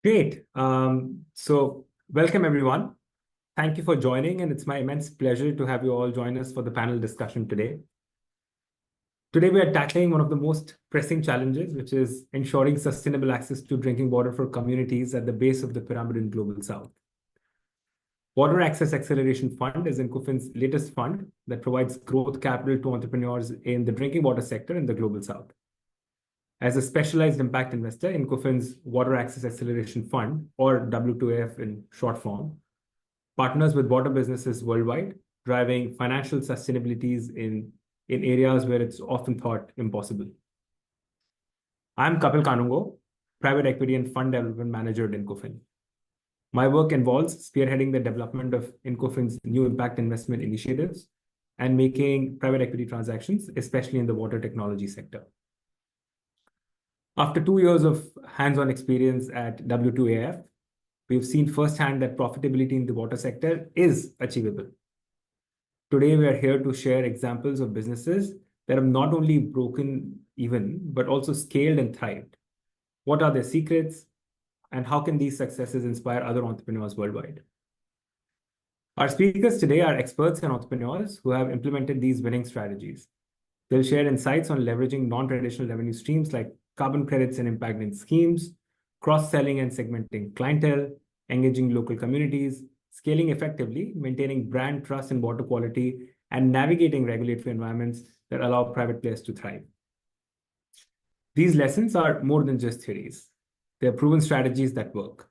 Great. So welcome everyone. Thank you for joining, and it's my immense pleasure to have you all join us for the panel discussion today. Today, we are tackling one of the most pressing challenges, which is ensuring sustainable access to drinking water for communities at the base of the pyramid in Global South. Water Access Acceleration Fund is Incofin's latest fund that provides growth capital to entrepreneurs in the drinking water sector in the Global South. As a specialized impact investor, Incofin's Water Access Acceleration Fund, or W2AF in short form, partners with water businesses worldwide, driving financial sustainabilities in areas where it's often thought impossible. I'm Kapil Kanungo, private equity and fund development manager at Incofin. My work involves spearheading the development of Incofin's new impact investment initiatives and making private equity transactions, especially in the water technology sector. After 2 years of hands-on experience at W2AF, we've seen firsthand that profitability in the water sector is achievable. Today, we are here to share examples of businesses that have not only broken even, but also scaled and thrived. What are their secrets, and how can these successes inspire other entrepreneurs worldwide? Our speakers today are experts and entrepreneurs who have implemented these winning strategies. They'll share insights on leveraging non-traditional revenue streams like carbon credits and impact-linked schemes, cross-selling and segmenting clientele, engaging local communities, scaling effectively, maintaining brand trust in water quality, and navigating regulatory environments that allow private players to thrive. These lessons are more than just theories. They're proven strategies that work.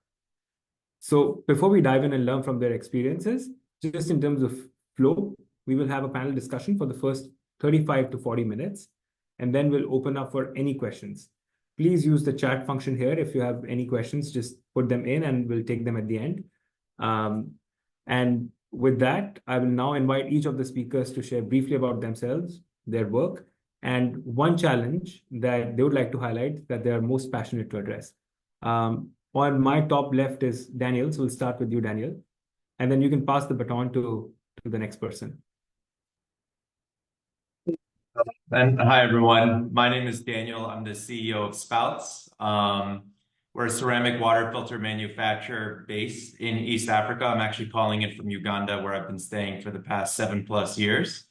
So before we dive in and learn from their experiences, just in terms of flow, we will have a panel discussion for the first 35 to 40 minutes, and then we'll open up for any questions. Please use the chat function here. If you have any questions, just put them in and we'll take them at the end. And with that, I will now invite each of the speakers to share briefly about themselves, their work, and one challenge that they would like to highlight that they are most passionate to address. On my top left is Daniel, so we'll start with you, Daniel, and then you can pass the baton to the next person. And hi, everyone. My name is Daniel. I'm the CEO of Spouts. We're a ceramic water filter manufacturer based in East Africa. I'm actually calling it from Uganda, where I've been staying for the past 7+ years.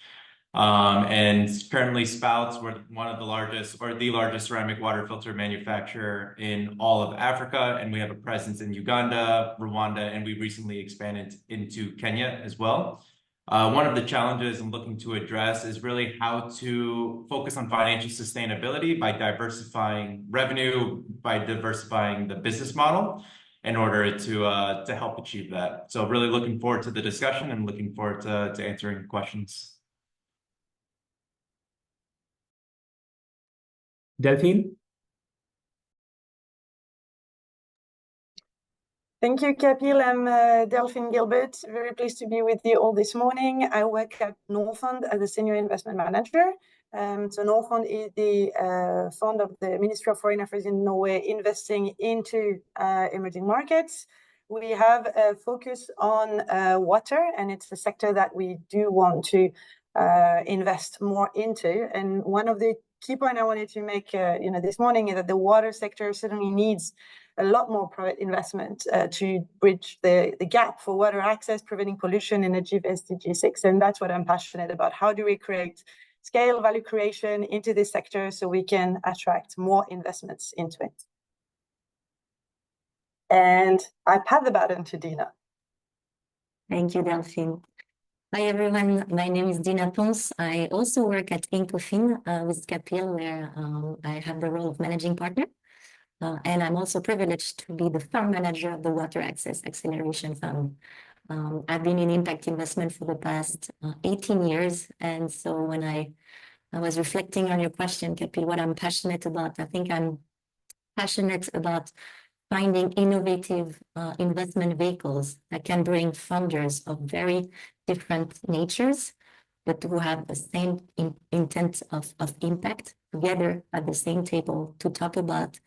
And currently Spouts, we're one of the largest or the largest ceramic water filter manufacturer in all of Africa. And we have a presence in Uganda, Rwanda, and we recently expanded into Kenya as well. One of the challenges I'm looking to address is really how to focus on financial sustainability by diversifying revenue, by diversifying the business model in order to help achieve that. So really looking forward to the discussion and looking forward to answering questions. Delphine? Thank you, Kapil. I'm Delphine Gilbert. Very pleased to be with you all this morning. I work at Norfund as a senior investment manager. So Norfund is the fund of the Ministry of Foreign Affairs in Norway investing into emerging markets. We have a focus on water, and it's a sector that we do want to invest more into. And one of the key points I wanted to make this morning is that the water sector certainly needs a lot more private investment to bridge the gap for water access, preventing pollution, and achieve SDG 6. And that's what I'm passionate about. How do we create scale value creation into this sector so we can attract more investments into it? And I pass the baton to Dina. Thank you, Delphine. Hi, everyone. My name is Dina Pons. I also work at Incofin with Kapil, where I have the role of managing partner. And I'm also privileged to be the fund manager of the Water Access Acceleration Fund. I've been in impact investment for the past 18 years. And so when I was reflecting on your question, Kapil, what I'm passionate about, I think I'm passionate about finding innovative investment vehicles that can bring funders of very different natures, but who have the same intent of impact together at the same table to talk about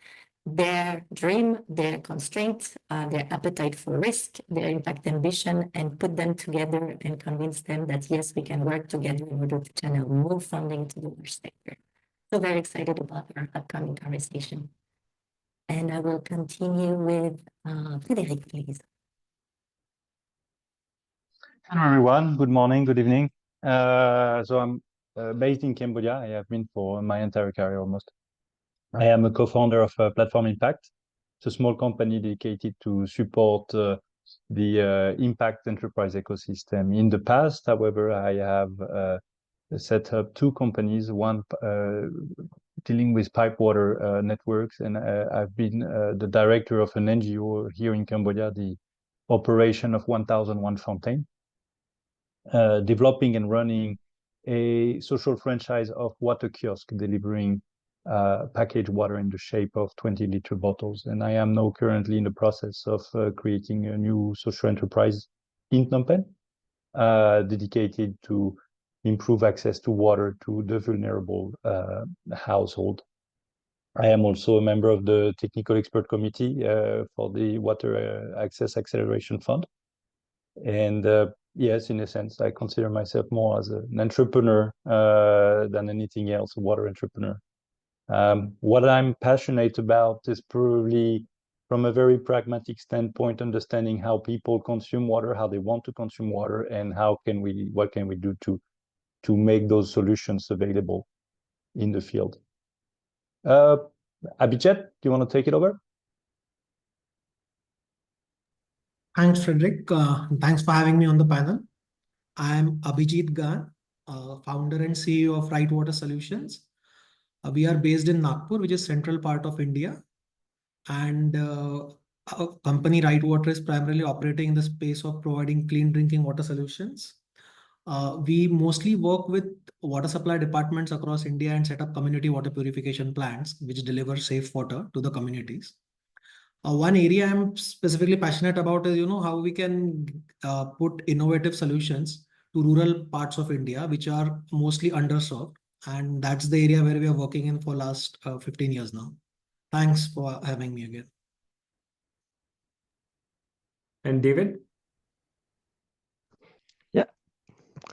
their dream, their constraints, their appetite for risk, their impact ambition, and put them together and convince them that, yes, we can work together in order to channel more funding to the water sector. So very excited about our upcoming conversation. And I will continue with Frédéric, please. Hello, everyone. Good morning, good evening. So I'm based in Cambodia. I have been for my entire career almost. I am a co-founder of Platform Impact. It's a small company dedicated to support the impact enterprise ecosystem. In the past, however, I have set up two companies, one dealing with pipe water networks, and I've been the director of an NGO here in Cambodia, the operation of 1001 Fountain. Developing and running a social franchise of water kiosk delivering packaged water in the shape of 20-liter bottles. And I am now currently in the process of creating a new social enterprise in Phnom Penh, dedicated to improve access to water to the vulnerable household. I am also a member of the Technical Expert Committee for the Water Access Acceleration Fund. And yes, in a sense, I consider myself more as an entrepreneur than anything else, a water entrepreneur. What I'm passionate about is probably from a very pragmatic standpoint, understanding how people consume water, how they want to consume water, and what can we do to make those solutions available in the field. Abhijit, do you want to take it over? Thanks, Frederick. Thanks for having me on the panel. I'm Abhijit Gan, founder and CEO of Right Water Solutions. We are based in Nagpur, which is central part of India. And our company Right Water is primarily operating in the space of providing clean drinking water solutions. We mostly work with water supply departments across India and set up community water purification plants, which deliver safe water to the communities. One area I'm specifically passionate about is, how we can put innovative solutions to rural parts of India, which are mostly underserved. And that's the area where we are working in for last 15 years now. Thanks for having me again. And David? Yeah.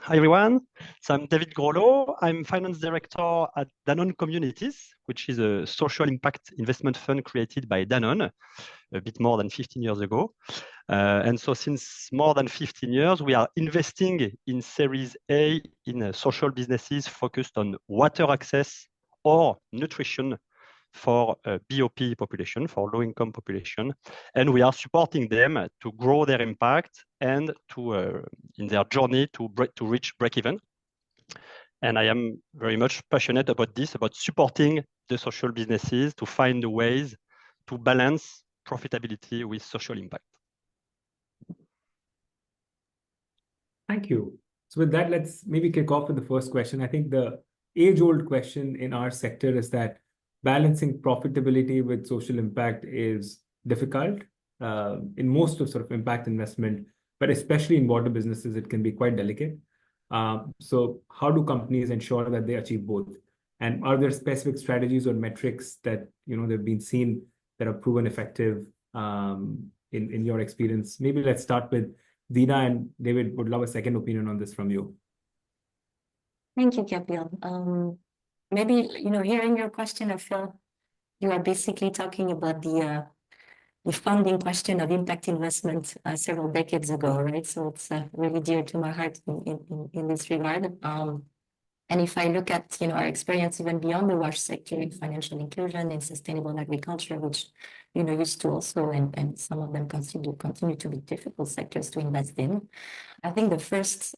Hi, everyone. So I'm David Grollo. I'm finance director at Danone Communities, which is a social impact investment fund created by Danone a bit more than 15 years ago. And so since more than 15 years, we are investing in Series A in social businesses focused on water access or nutrition for BOP population, for low-income population. And we are supporting them to grow their impact and to in their journey to reach break-even. And I am very much passionate about this, about supporting the social businesses to find the ways to balance profitability with social impact. Thank you. So with that, let's maybe kick off with the first question. I think the age-old question in our sector is that balancing profitability with social impact is difficult in most of sort of impact investment, but especially in water businesses, it can be quite delicate. So how do companies ensure that they achieve both? And are there specific strategies or metrics that they've been seen that are proven effective in your experience? Maybe let's start with Dina, and David would love a second opinion on this from you. Thank you, Kapil. Maybe, hearing your question, I feel you are basically talking about the funding question of impact investment several decades ago, right? So it's really dear to my heart in this regard. And if I look at our experience even beyond the wash sector in financial inclusion and sustainable agriculture, which used to also and some of them continue to be difficult sectors to invest in. I think the first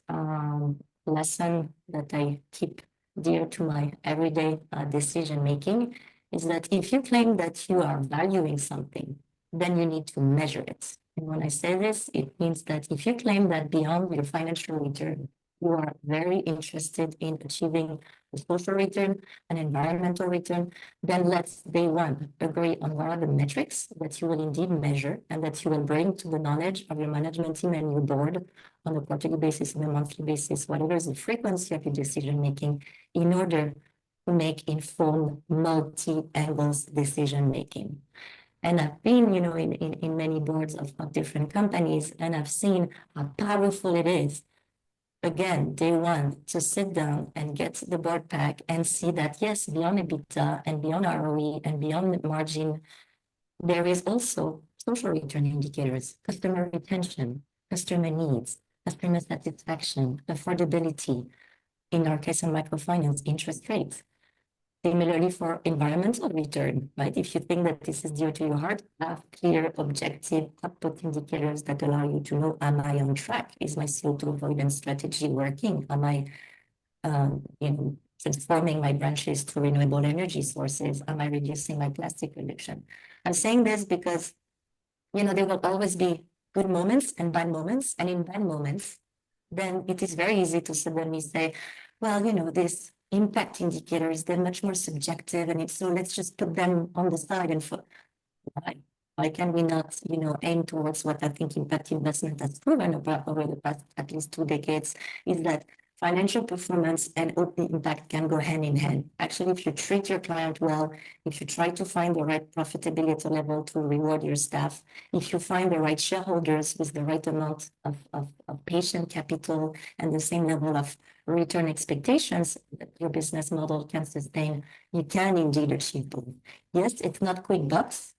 lesson that I keep dear to my everyday decision making is that if you claim that you are valuing something, then you need to measure it. And when I say this, it means that if you claim that beyond your financial return, you are very interested in achieving a social return, an environmental return, then let's day one agree on what are the metrics that you will indeed measure and that you will bring to the knowledge of your management team and your board on a quarterly basis, on a monthly basis, whatever is the frequency of your decision making, in order to make informed multi-angles decision making. And I've been, in many boards of different companies, and I've seen how powerful it is. Again, day one, to sit down and get the board pack and see that, yes, beyond EBITDA and beyond ROE and beyond margin There is also social return indicators, customer retention, customer needs, customer satisfaction, affordability, in our case on microfinance, interest rates. Similarly for environmental return, right? If you think that this is dear to your heart, have clear, objective, output indicators that allow you to know, am I on track? Is my CO2 avoidance strategy working? Am I transforming my branches to renewable energy sources? Am I reducing my plastic reduction? I'm saying this because, there will always be good moments and bad moments. And in bad moments, then it is very easy to suddenly say, well, this impact indicators, they're much more subjective. And so let's just put them on the side and why can we not, aim towards what I think impact investment has proven over the past at least 2 decades is that financial performance and impact can go hand in hand. Actually, if you treat your client well, if you try to find the right profitability level to reward your staff, if you find the right shareholders with the right amount of patient capital and the same level of return expectations that your business model can sustain, you can indeed achieve both. Yes, it's not quick bucks.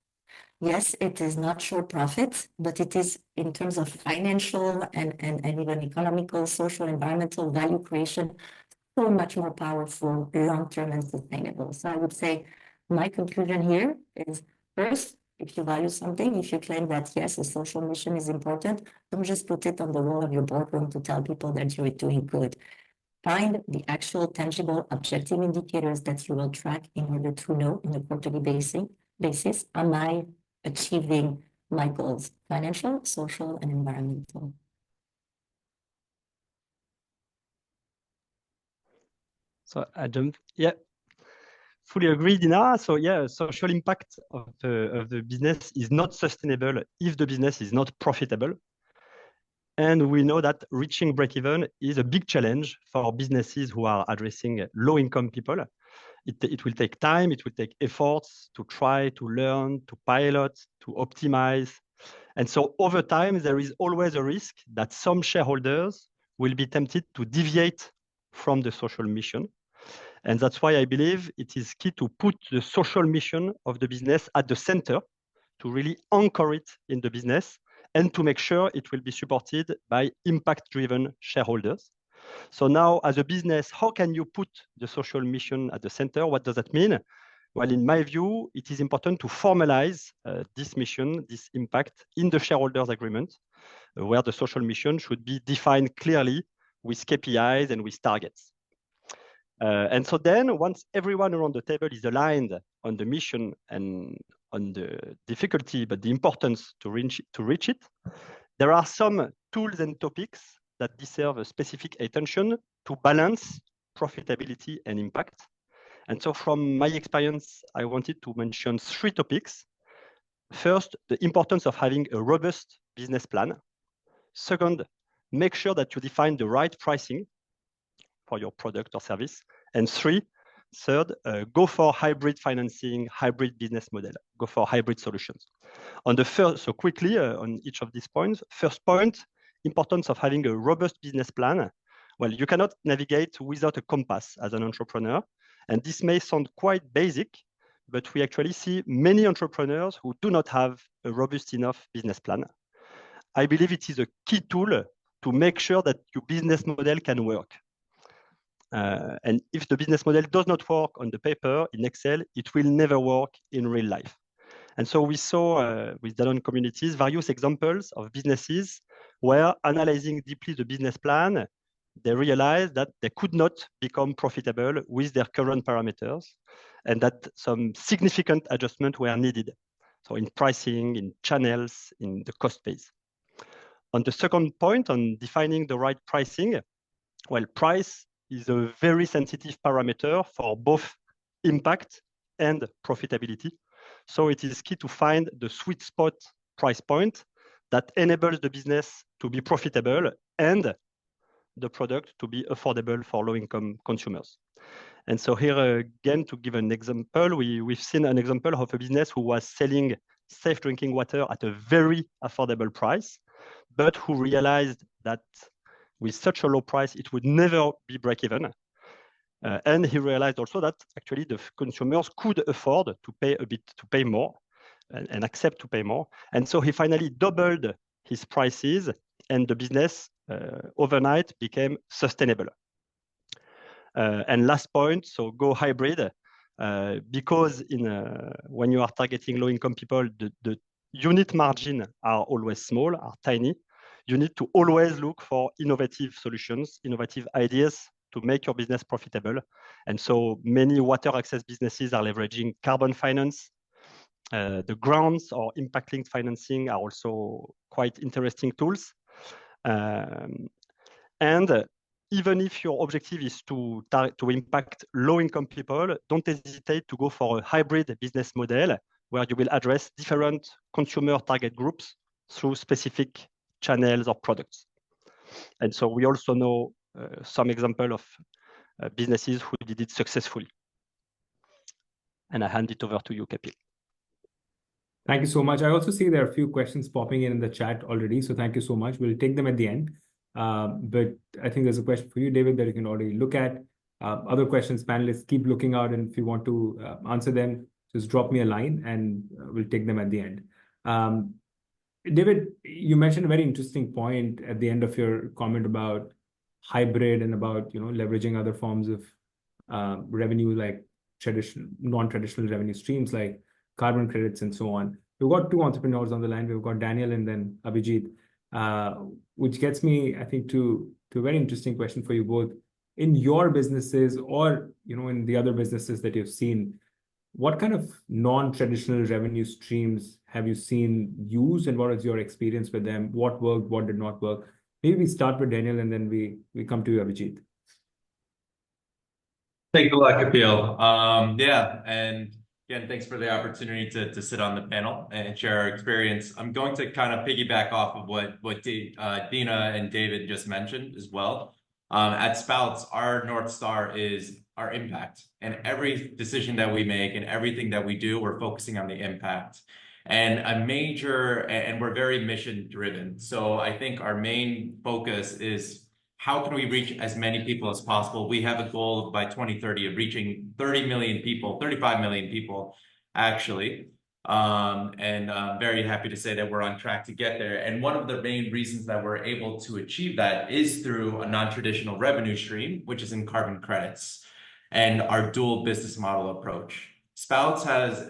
Yes, it is not short profit, but it is in terms of financial and even economical, social, environmental value creation, so much more powerful, long-term and sustainable. So I would say my conclusion here is first, if you value something, if you claim that, yes, a social mission is important, don't just put it on the wall of your boardroom to tell people that you're doing good. Find the actual tangible objective indicators that you will track in order to know on a quarterly basis, am I achieving my goals, financial, social, and environmental. So fully agree, Dina. So social impact of the business is not sustainable if the business is not profitable. And we know that reaching break-even is a big challenge for businesses who are addressing low-income people. It will take time, it will take efforts to try, to learn, to pilot, to optimize. And so over time, there is always a risk that some shareholders will be tempted to deviate from the social mission. And that's why I believe it is key to put the social mission of the business at the center, to really anchor it in the business and to make sure it will be supported by impact-driven shareholders. So now, as a business, how can you put the social mission at the center? What does that mean? Well, in my view, it is important to formalize this mission, this impact in the shareholders agreement, where the social mission should be defined clearly with KPIs and with targets. And so then, once everyone around the table is aligned on the mission and on the difficulty, but the importance to reach it, there are some tools and topics that deserve a specific attention to balance profitability and impact. And so from my experience, I wanted to mention 3 topics. First, the importance of having a robust business plan. Second, make sure that you define the right pricing for your product or service. And third, go for hybrid financing, hybrid business model, go for hybrid solutions. On the first, so quickly on each of these points. First point, importance of having a robust business plan. Well, you cannot navigate without a compass as an entrepreneur. And this may sound quite basic, but we actually see many entrepreneurs who do not have a robust enough business plan. I believe it is a key tool to make sure that your business model can work. And if the business model does not work on the paper in Excel, it will never work in real life. And so we saw with Danone Communities various examples of businesses where analyzing deeply the business plan, they realized that they could not become profitable with their current parameters and that some significant adjustments were needed. So in pricing, in channels, in the cost base. On the second point on defining the right pricing, well, price is a very sensitive parameter for both impact and profitability. So it is key to find the sweet spot price point that enables the business to be profitable and the product to be affordable for low-income consumers. And so here again, to give an example, we've seen an example of a business who was selling safe drinking water at a very affordable price, but who realized that with such a low price, it would never be break-even. And he realized also that actually the consumers could afford to pay more. and accept to pay more. And so he finally doubled his prices, and the business overnight became sustainable. And last point, so go hybrid, because when you are targeting low-income people, the unit margin are always small, are tiny. You need to always look for innovative solutions, innovative ideas to make your business profitable. And so many water access businesses are leveraging carbon finance. The grants or impact-linked financing are also quite interesting tools. And even if your objective is to impact low-income people, don't hesitate to go for a hybrid business model where you will address different consumer target groups through specific channels or products. And so we also know some example of businesses who did it successfully. And I hand it over to you, Kapil. Thank you so much. I also see there are a few questions popping in the chat already, so thank you so much. We'll take them at the end. But I think there's a question for you, David, that you can already look at. Other questions, panelists, keep looking out, and if you want to answer them, just drop me a line and we'll take them at the end. David, you mentioned a very interesting point at the end of your comment about hybrid and about leveraging other forms of revenue like non-traditional revenue streams like carbon credits and so on. We've got two entrepreneurs on the line. We've got Daniel and then Abhijit, which gets me, I think, to a very interesting question for you both. In your businesses or in the other businesses that you've seen, what kind of non-traditional revenue streams have you seen used, and what is your experience with them? What worked, what did not work? Maybe we start with Daniel and then we come to you, Abhijit. Thanks a lot, Kapil. Yeah, and again, thanks for the opportunity to sit on the panel and share our experience. I'm going to kind of piggyback off of what Dina and David just mentioned as well. At Spouts, our North Star is our impact. And every decision that we make and everything that we do, we're focusing on the impact. And we're very mission driven. So I think our main focus is how can we reach as many people as possible? We have a goal by 2030 of reaching 30 million people, 35 million people, actually. And I'm very happy to say that we're on track to get there. And one of the main reasons that we're able to achieve that is through a non-traditional revenue stream, which is in carbon credits and our dual business model approach. Spouts has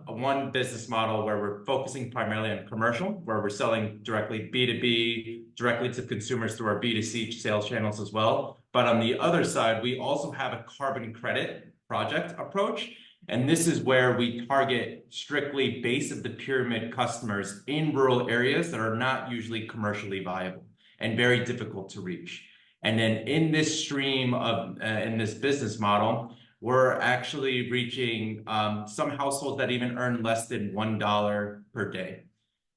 one business model where we're focusing primarily on commercial, where we're selling directly B2B, directly to consumers through our B2C sales channels as well. But on the other side, we also have a carbon credit project approach. And this is where we target strictly base of the pyramid customers in rural areas that are not usually commercially viable and very difficult to reach. And then in this stream of, in this business model, we're actually reaching some households that even earn less than $1 per day,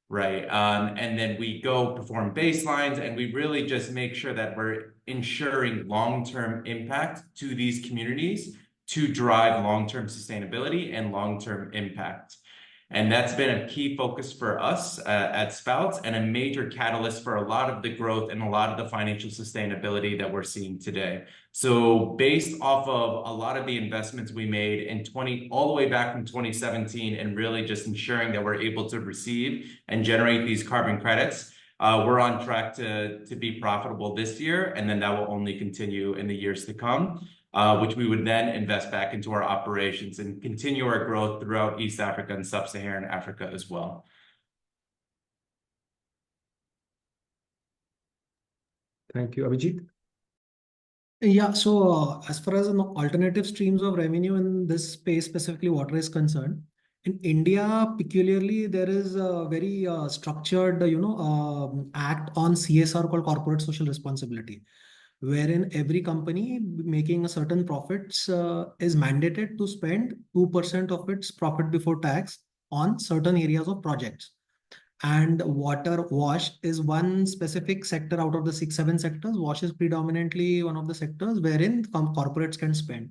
right? And then we go perform baselines and we really just make sure that we're ensuring long-term impact to these communities to drive long-term sustainability and long-term impact. And that's been a key focus for us at Spouts and a major catalyst for a lot of the growth and a lot of the financial sustainability that we're seeing today. So based off of a lot of the investments we made in all the way back from 2017 and really just ensuring that we're able to receive and generate these carbon credits, we're on track to be profitable this year, and then that will only continue in the years to come. Which we would then invest back into our operations and continue our growth throughout East Africa and Sub-Saharan Africa as well. Thank you. Abhijit? Yeah, so as far as alternative streams of revenue in this space, specifically water is concerned, in India, peculiarly, there is a very structured, act on CSR called corporate social responsibility, wherein every company making a certain profits is mandated to spend 2% of its profit before tax on certain areas of projects. And wash is one specific sector out of the 6-7 sectors. Wash is predominantly one of the sectors wherein corporates can spend.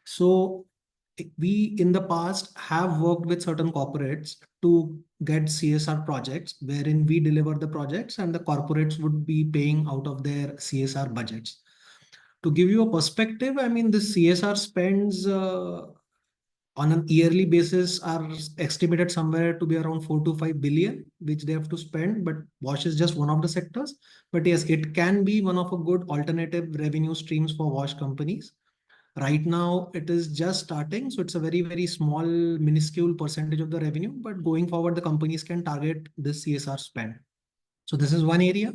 So we in the past have worked with certain corporates to get CSR projects wherein we deliver the projects and the corporates would be paying out of their CSR budgets. To give you a perspective, I mean, the CSR spends on an yearly basis are estimated somewhere to be around 4 to 5 billion, which they have to spend. But wash is just one of the sectors. But yes, it can be one of a good alternative revenue streams for wash companies. Right now, it is just starting, so it's a very, very small, minuscule percentage of the revenue. But going forward, the companies can target this CSR spend. So this is one area.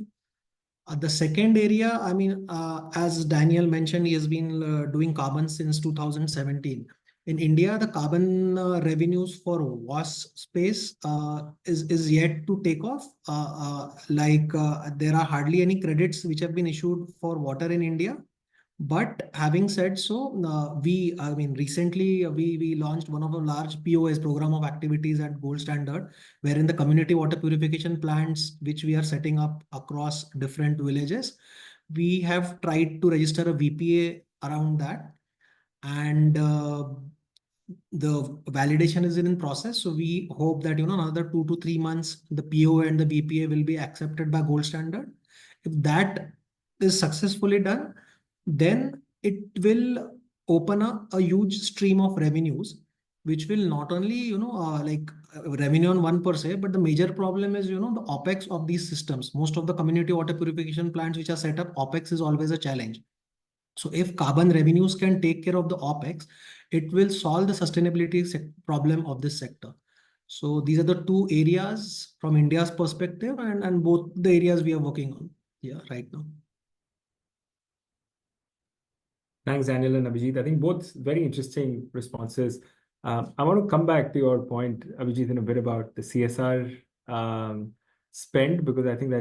The second area, I mean, as Daniel mentioned, he has been doing carbon since 2017. In India, the carbon revenues for wash space is yet to take off. There are hardly any credits which have been issued for water in India. But having said so, recently we launched one of a large POS program of activities at Gold Standard, wherein the community water purification plants, which we are setting up across different villages, we have tried to register a VPA around that. And the validation is in process. So we hope that, another 2 to 3 months, the PO and the VPA will be accepted by Gold Standard. If that is successfully done, then it will open up a huge stream of revenues, which will not only, revenue on one per se, but the major problem is, the OPEX of these systems. Most of the community water purification plants which are set up, OPEX is always a challenge. So if carbon revenues can take care of the OPEX, it will solve the sustainability problem of this sector. So these are the two areas from India's perspective, and both the areas we are working on right now. Thanks, Daniel and Abhijit. I think both very interesting responses. I want to come back to your point, Abhijit, in a bit about the CSR spend, because I think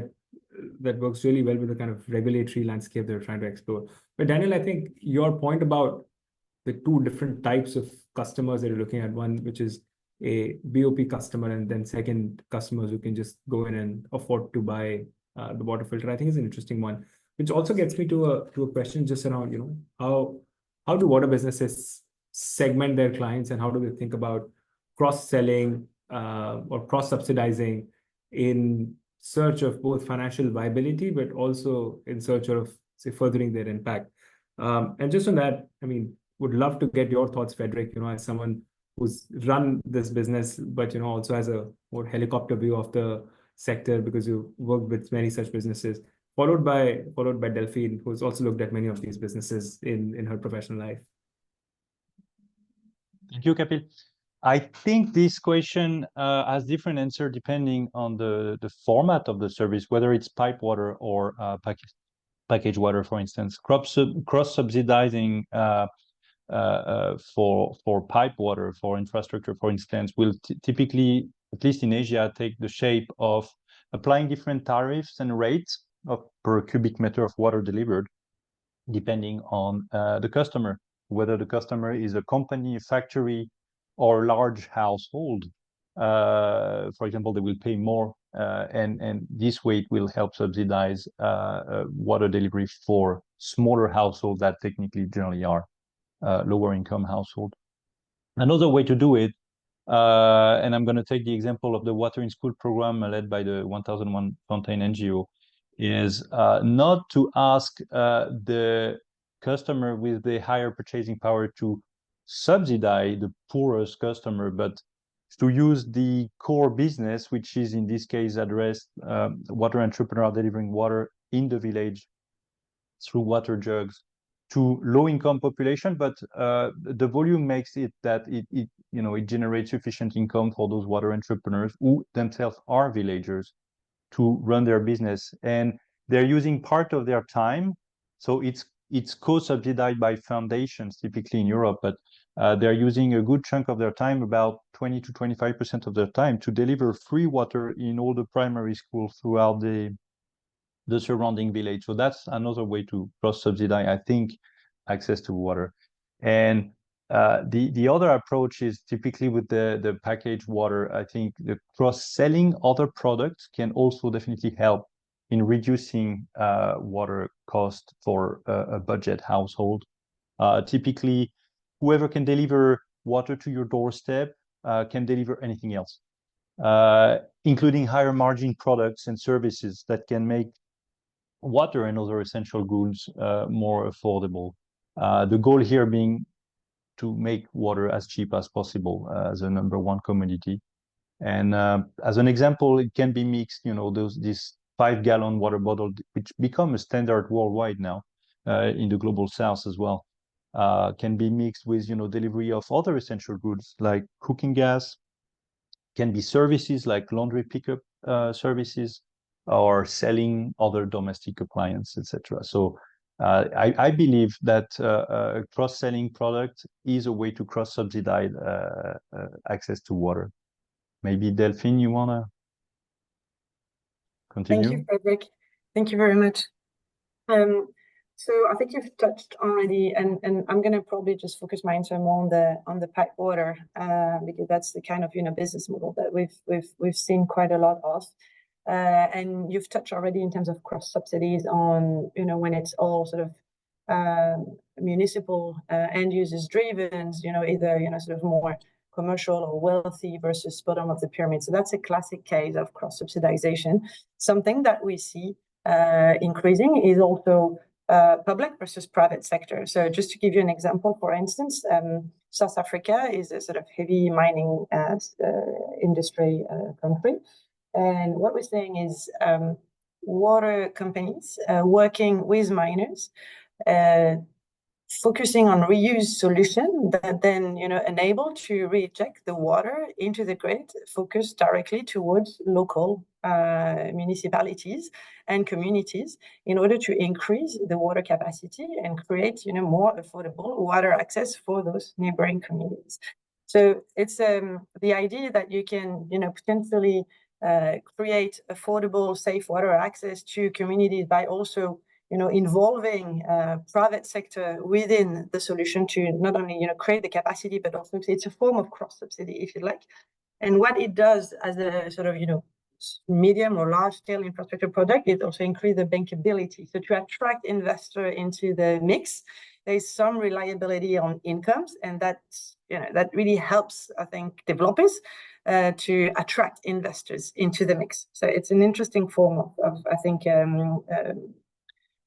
that works really well with the kind of regulatory landscape they're trying to explore. But Daniel, I think your point about the two different types of customers that you're looking at, one which is a BOP customer, and then second, customers who can just go in and afford to buy the water filter, I think is an interesting one. Which also gets me to a question just around, how do water businesses segment their clients, and how do they think about cross-selling or cross-subsidizing in search of both financial viability, but also in search of, say, furthering their impact. And just on that, I mean, would love to get your thoughts, Frederick, as someone who's run this business, but, also has a more helicopter view of the sector because you worked with many such businesses. Followed by Delphine, who's also looked at many of these businesses in her professional life. Thank you, Kapil. I think this question has different answer depending on the format of the service, whether it's pipe water or package water, for instance. Cross-subsidizing for pipe water, for infrastructure, for instance, will typically, at least in Asia, take the shape of applying different tariffs and rates per cubic meter of water delivered, depending on the customer, whether the customer is a company, a factory, or large household. For example, they will pay more, and this way it will help subsidize water delivery for smaller households that technically generally are lower income household. Another way to do it, and I'm going to take the example of the Water in School program led by the 1001 Fountain NGO, is not to ask the customer with the higher purchasing power to subsidize the poorest customer, but to use the core business, which is in this case addressed water entrepreneur delivering water in the village through water jugs to low-income population, but the volume makes it that it generates sufficient income for those water entrepreneurs who themselves are villagers to run their business, and they're using part of their time. So it's co-subsidized by foundations, typically in Europe, but they're using a good chunk of their time, about 20 to 25% of their time, to deliver free water in all the primary schools throughout the surrounding village. So that's another way to cross-subsidize, I think, access to water. And the other approach is typically with the packaged water. I think the cross-selling other products can also definitely help in reducing water cost for a budget household. Typically, whoever can deliver water to your doorstep can deliver anything else, including higher margin products and services that can make water and other essential goods more affordable. The goal here being to make water as cheap as possible as a #1 commodity. And as an example, it can be mixed, these 5-gallon water bottles, which become a standard worldwide now in the global south as well, can be mixed with, delivery of other essential goods like cooking gas, can be services like laundry pickup services, or selling other domestic appliances, etc. So I believe that cross-selling product is a way to cross-subsidize access to water. Maybe Delphine, you want to continue? Thank you, Frederick. Thank you very much. So I think you've touched already, and I'm going to probably just focus my answer more on the pipe water, because that's the kind of business model that we've seen quite a lot of. And you've touched already in terms of cross subsidies on when it's all sort of municipal end users driven, either sort of more commercial or wealthy versus bottom of the pyramid. So that's a classic case of cross subsidization. Something that we see increasing is also public versus private sector. So just to give you an example, for instance, South Africa is a sort of heavy mining industry country. And what we're saying is water companies working with miners, focusing on reuse solution that then enable to reject the water into the grid, focus directly towards local municipalities and communities in order to increase the water capacity and create more affordable water access for those neighboring communities. So it's the idea that you can potentially create affordable, safe water access to communities by also involving private sector within the solution to not only create the capacity, but also it's a form of cross subsidy, if you like. And what it does as a sort of medium or large scale infrastructure project is also increase the bankability. So to attract investor into the mix, there's some reliability on incomes, and that's that really helps, I think, developers to attract investors into the mix. So it's an interesting form of I think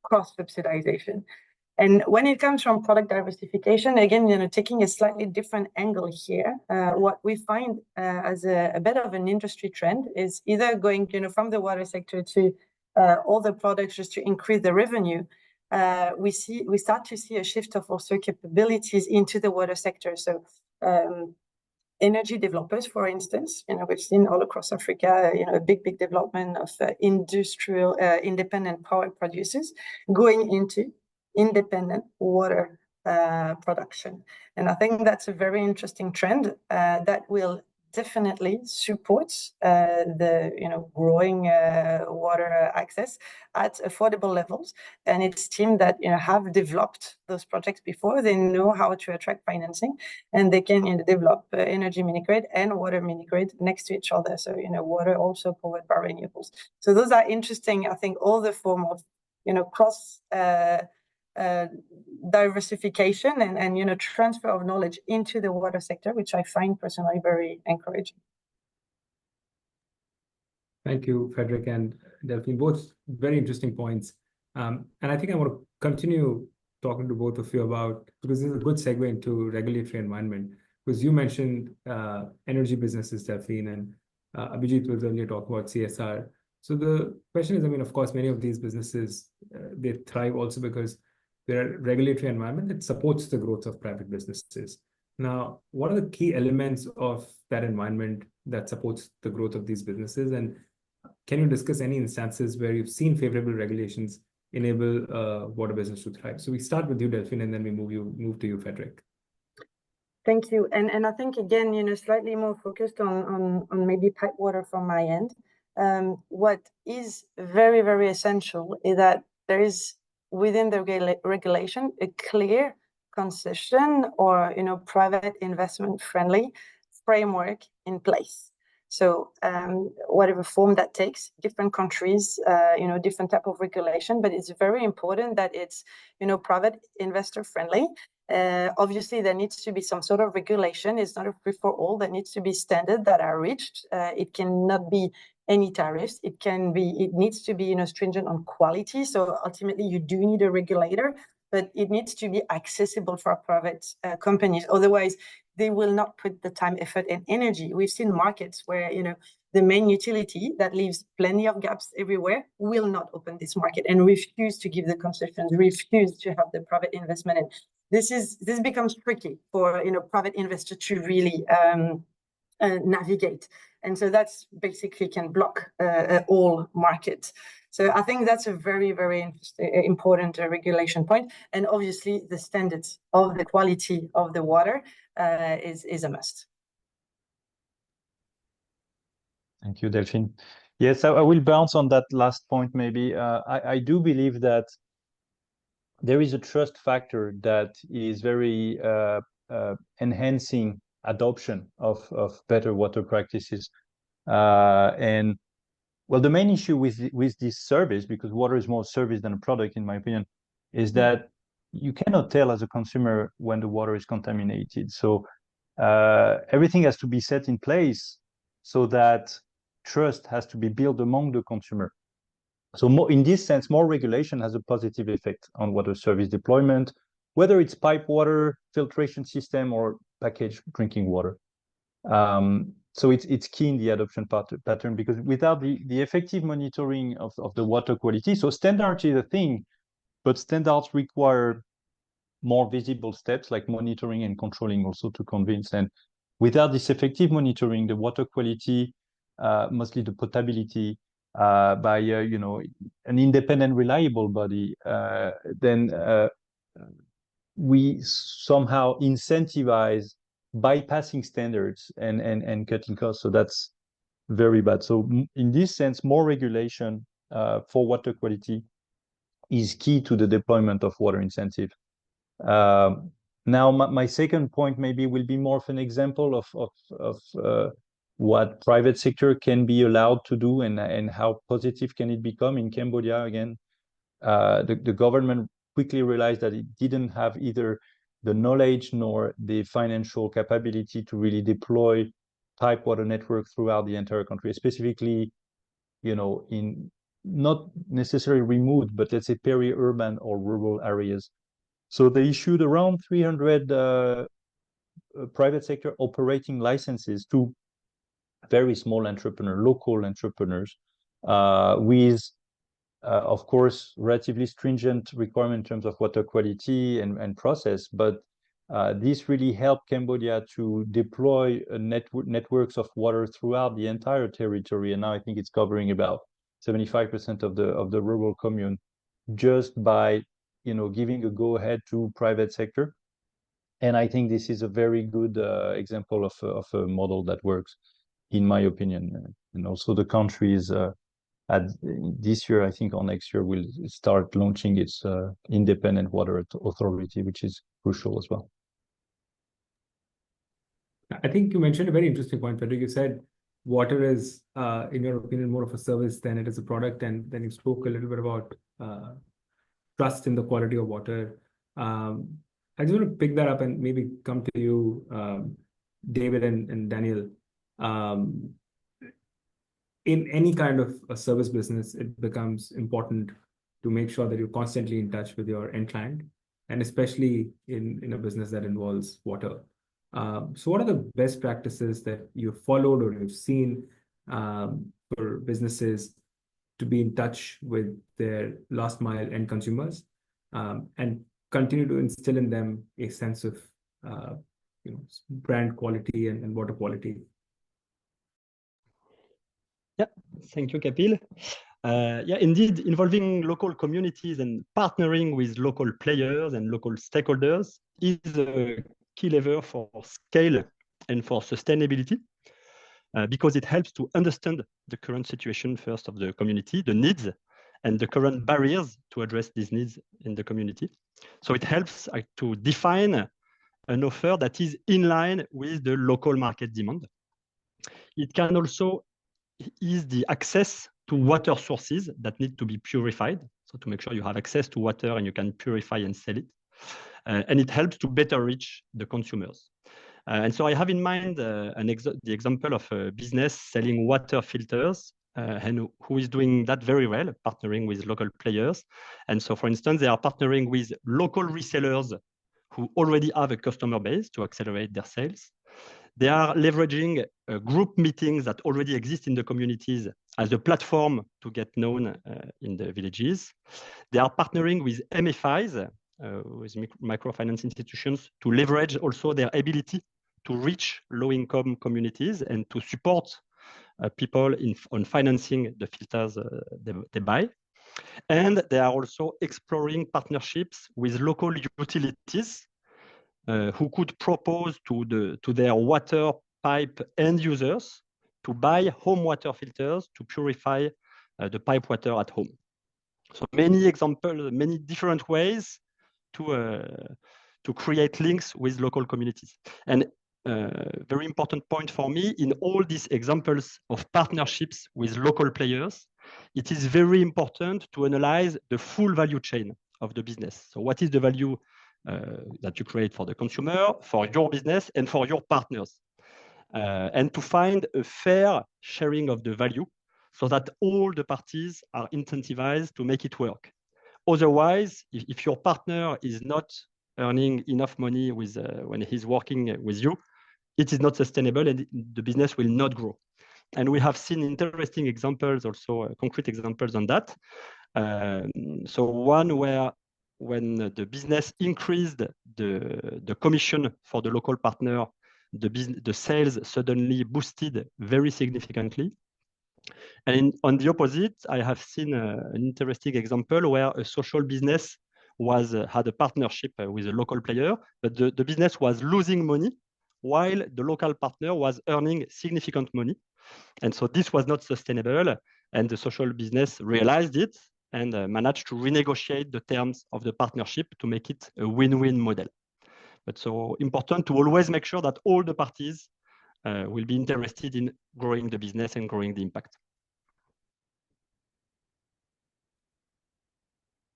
cross-subsidization. And when it comes from product diversification, again, taking a slightly different angle here, what we find as a bit of an industry trend is either going, from the water sector to all the products just to increase the revenue. We start to see a shift of also capabilities into the water sector. So energy developers, for instance, we've seen all across Africa, a big development of industrial independent power producers going into independent water production. And I think that's a very interesting trend that will definitely support the growing water access at affordable levels. And it's teams that have developed those projects before. They know how to attract financing, and they can develop energy mini-grid and water mini-grid next to each other. So water also powered by renewables. So those are interesting. I think all the form of cross diversification and transfer of knowledge into the water sector, which I find personally very encouraging. Thank you, Frederick and Delphine, both very interesting points. And I think I want to continue talking to both of you about, because this is a good segue into regulatory environment, because you mentioned energy businesses, Delphine, and Abhijit was earlier talking about CSR. So the question is, of course, many of these businesses, they thrive also because there are regulatory environment that supports the growth of private businesses. Now, what are the key elements of that environment that supports the growth of these businesses? And can you discuss any instances where you've seen favorable regulations enable water business to thrive? So we start with you, Delphine, and then we move to you, Frederick. Thank you. And I think, again, slightly more focused on maybe pipe water from my end. What is very, very essential is that there is within the regulation a clear concession or private investment friendly framework in place. So whatever form that takes, different countries, different type of regulation, but it's very important that it's private investor friendly. Obviously, there needs to be some sort of regulation. It's not a free for all. There needs to be standards that are reached. It cannot be any tariffs. It needs to be stringent on quality. So ultimately, you do need a regulator but it needs to be accessible for private companies. Otherwise, they will not put the time, effort, and energy. We've seen markets where, you know, the main utility that leaves plenty of gaps everywhere will not open this market and refuse to give the concessions, refuse to have the private investment. And this becomes tricky for, you know, private investors to really navigate. And so that's basically can block all markets. So I think that's a very, very important regulation point. And obviously the standards of the quality of the water is a must. Thank you, Delphine. Yes, I will bounce on that last point maybe. I do believe that there is a trust factor that is very enhancing adoption of better water practices. And well, the main issue with this service, because water is more service than a product, in my opinion, is that you cannot tell as a consumer when the water is contaminated. So everything has to be set in place so that trust has to be built among the consumer. So more, in this sense, more regulation has a positive effect on water service deployment, whether it's pipe water, filtration system, or packaged drinking water. So it's key in the adoption pattern, because without the effective monitoring of the water quality, so standards is a thing, but standards require more visible steps like monitoring and controlling also to convince. And without this effective monitoring, the water quality, mostly the potability, by you know, an independent, reliable body, then we somehow incentivize bypassing standards and cutting costs. So that's very bad. So in this sense, more regulation for water quality is key to the deployment of water incentive. Now, my second point maybe will be more of an example of what private sector can be allowed to do and how positive can it become. In Cambodia, again, the government quickly realized that it didn't have either the knowledge nor the financial capability to really deploy pipe water network throughout the entire country, specifically, you know, in not necessarily remote, but let's say peri-urban or rural areas. So they issued around 300 private sector operating licenses to very small local entrepreneurs, with of course, relatively stringent requirement in terms of water quality and process, but this really helped Cambodia to deploy networks of water throughout the entire territory, and now I think it's covering about 75% of the rural commune, just by, you know, giving a go-ahead to private sector. And I think this is a very good example of a model that works, in my opinion. And also the country is this year, I think, or next year, will start launching its independent water authority, which is crucial as well. I think you mentioned a very interesting point, Frederick. You said water is, in your opinion, more of a service than it is a product, and then you spoke a little bit about trust in the quality of water. I just want to pick that up and maybe come to you, David and Daniel. In any kind of a service business, it becomes important to make sure that you're constantly in touch with your end client, and especially in a business that involves water. So what are the best practices that you've followed or you've seen for businesses to be in touch with their last mile end consumers, and continue to instill in them a sense of brand quality and water quality? Yeah, thank you, Kapil. Yeah, indeed, involving local communities and partnering with local players and local stakeholders is a key lever for scale and for sustainability, because it helps to understand the current situation first of the community, the needs, and the current barriers to address these needs in the community. So it helps to define an offer that is in line with the local market demand. It can also ease the access to water sources that need to be purified. So to make sure you have access to water and you can purify and sell it. And it helps to better reach the consumers. And so I have in mind the example of a business selling water filters and who is doing that very well, partnering with local players. And so, for instance, they are partnering with local resellers who already have a customer base to accelerate their sales. They are leveraging group meetings that already exist in the communities as a platform to get known in the villages. They are partnering with MFIs, with microfinance institutions, to leverage also their ability to reach low-income communities and to support people on financing the filters they buy. And they are also exploring partnerships with local utilities who could propose to their water pipe end users to buy home water filters to purify the pipe water at home. So many examples, many different ways to create links with local communities. And very important point for me, in all these examples of partnerships with local players, it is very important to analyze the full value chain of the business. So what is the value that you create for the consumer, for your business, and for your partners? And to find a fair sharing of the value so that all the parties are incentivized to make it work. Otherwise, if your partner is not earning enough money when he's working with you, it is not sustainable and the business will not grow. And we have seen interesting examples, also concrete examples on that. So one where when the business increased the commission for the local partner, the sales suddenly boosted very significantly. And on the opposite, I have seen an interesting example where a social business had a partnership with a local player, but the business was losing money while the local partner was earning significant money. And so this was not sustainable, and the social business realized it and managed to renegotiate the terms of the partnership to make it a win-win model. But so important to always make sure that all the parties will be interested in growing the business and growing the impact.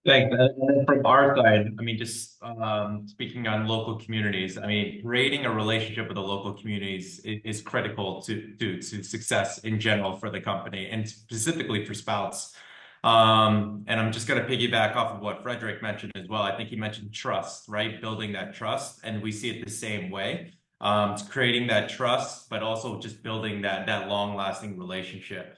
Thanks. And from our side, I mean, just speaking on local communities, I mean, creating a relationship with the local communities is critical to success in general for the company and specifically for Spouts. And I'm just going to piggyback off of what Frederick mentioned as well. I think he mentioned trust, right? Building that trust. And we see it the same way. It's creating that trust, but also just building that long-lasting relationship.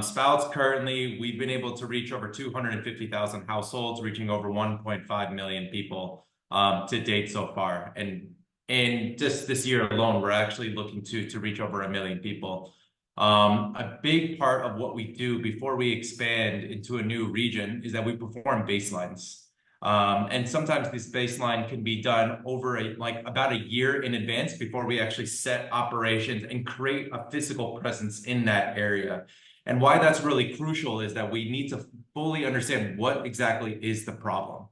Spouts currently, we've been able to reach over 250,000 households, reaching over 1.5 million people to date so far. And in just this year alone, we're actually looking to reach over 1 million people. A big part of what we do before we expand into a new region is that we perform baselines. And sometimes this baseline can be done over about a year in advance before we actually set operations and create a physical presence in that area. And why that's really crucial is that we need to fully understand what exactly is the problem,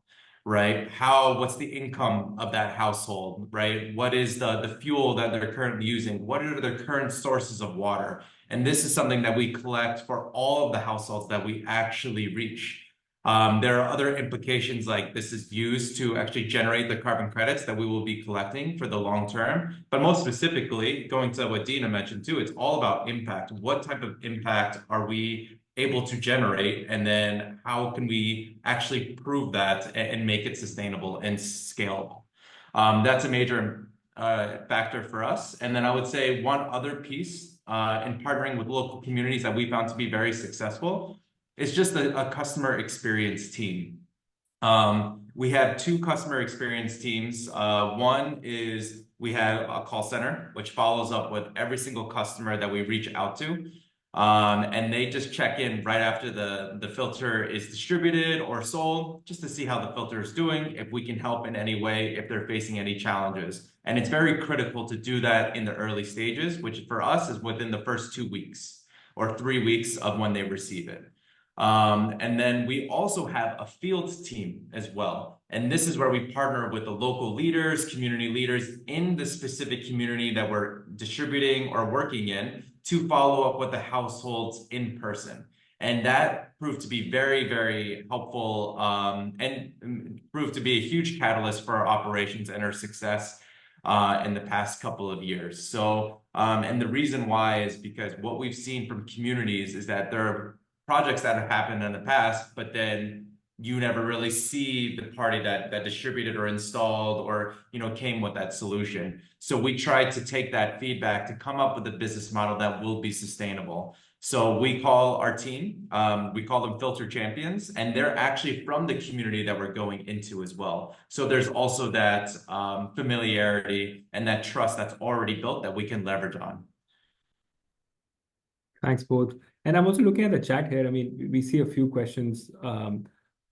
right? What's the income of that household, right? What is the fuel that they're currently using? What are their current sources of water? And this is something that we collect for all of the households that we actually reach. There are other implications, like this is used to actually generate the carbon credits that we will be collecting for the long term. But most specifically, going to what Dina mentioned too, it's all about impact. What type of impact are we able to generate? And then how can we actually prove that and make it sustainable and scalable? That's a major factor for us. And then I would say one other piece in partnering with local communities that we found to be very successful is just a customer experience team. We have 2 customer experience teams. One is we have a call center, which follows up with every single customer that we reach out to. And they just check in right after the filter is distributed or sold, just to see how the filter is doing, if we can help in any way, if they're facing any challenges. And it's very critical to do that in the early stages, which for us is within the first 2 weeks or 3 weeks of when they receive it. And then we also have a field team as well. And this is where we partner with the local leaders, community leaders in the specific community that we're distributing or working in to follow up with the households in person. And that proved to be very, very helpful and proved to be a huge catalyst for our operations and our success. in the past couple of years. So, and the reason why is because what we've seen from communities is that there are projects that have happened in the past, but then you never really see the party that distributed or installed or, you know, came with that solution. So we tried to take that feedback to come up with a business model that will be sustainable. So we call our team, we call them filter champions, and they're actually from the community that we're going into as well. So there's also that familiarity and that trust that's already built that we can leverage on. Thanks both. And I'm also looking at the chat here. I mean, we see a few questions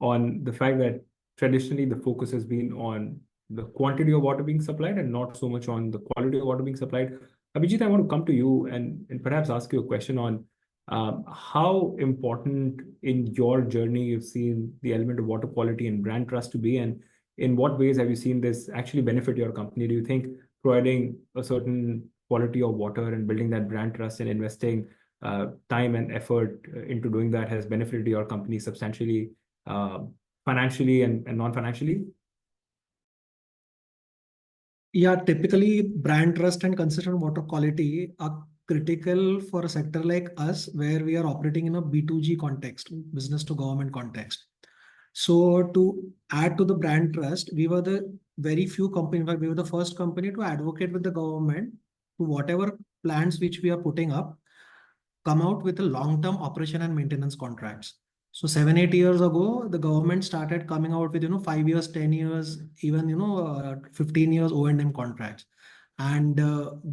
on the fact that traditionally the focus has been on the quantity of water being supplied and not so much on the quality of water being supplied. Abhijit, I want to come to you and perhaps ask you a question on how important in your journey you've seen the element of water quality and brand trust to be, and in what ways have you seen this actually benefit your company? Do you think providing a certain quality of water and building that brand trust and investing time and effort into doing that has benefited your company substantially, financially and non-financially? Yeah, typically brand trust and consistent water quality are critical for a sector like us, where we are operating in a B2G context, business to government context. So to add to the brand trust, we were the very few company, in fact, we were the first company to advocate with the government to whatever plants which we are putting up, come out with a long-term operation and maintenance contracts. So 7-8 years ago, the government started coming out with 5 years, 10 years, even 15 years O&M contracts, and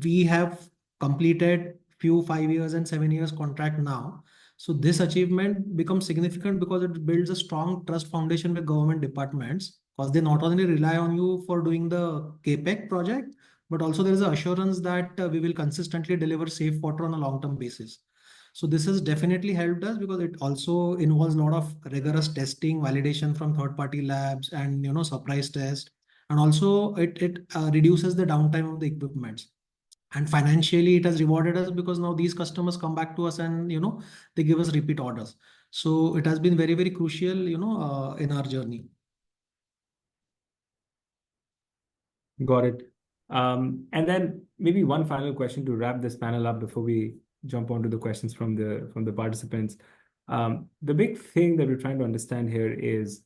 we have completed few 5 years and 7 years contract now. So this achievement becomes significant because it builds a strong trust foundation with government departments, because they not only rely on you for doing the CAPEX project, but also there is an assurance that we will consistently deliver safe water on a long-term basis. So this has definitely helped us because it also involves a lot of rigorous testing, validation from third-party labs, and surprise test, and also it reduces the downtime of the equipments. And financially, it has rewarded us because now these customers come back to us and they give us repeat orders. So it has been very, very crucial in our journey. Got it. And then maybe one final question to wrap this panel up before we jump onto the questions from the participants. The big thing that we're trying to understand here is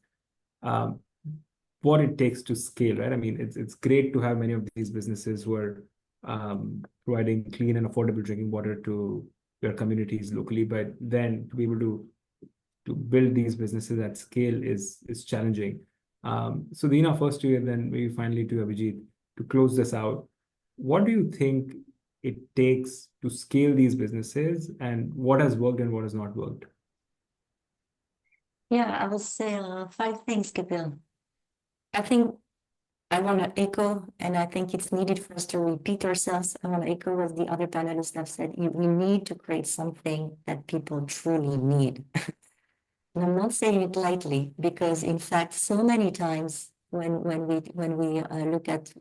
what it takes to scale, right? I mean, it's great to have many of these businesses who are providing clean and affordable drinking water to your communities locally, but then to be able to build these businesses at scale is challenging. So Dina, first to you, and then maybe finally to Abhijit, to close this out. What do you think it takes to scale these businesses, and what has worked and what has not worked? Yeah, I will say 5 things, Kapil. I think I want to echo, and I think it's needed for us to repeat ourselves. I want to echo what the other panelists have said. We need to create something that people truly need. And I'm not saying it lightly, because in fact, so many times when we look at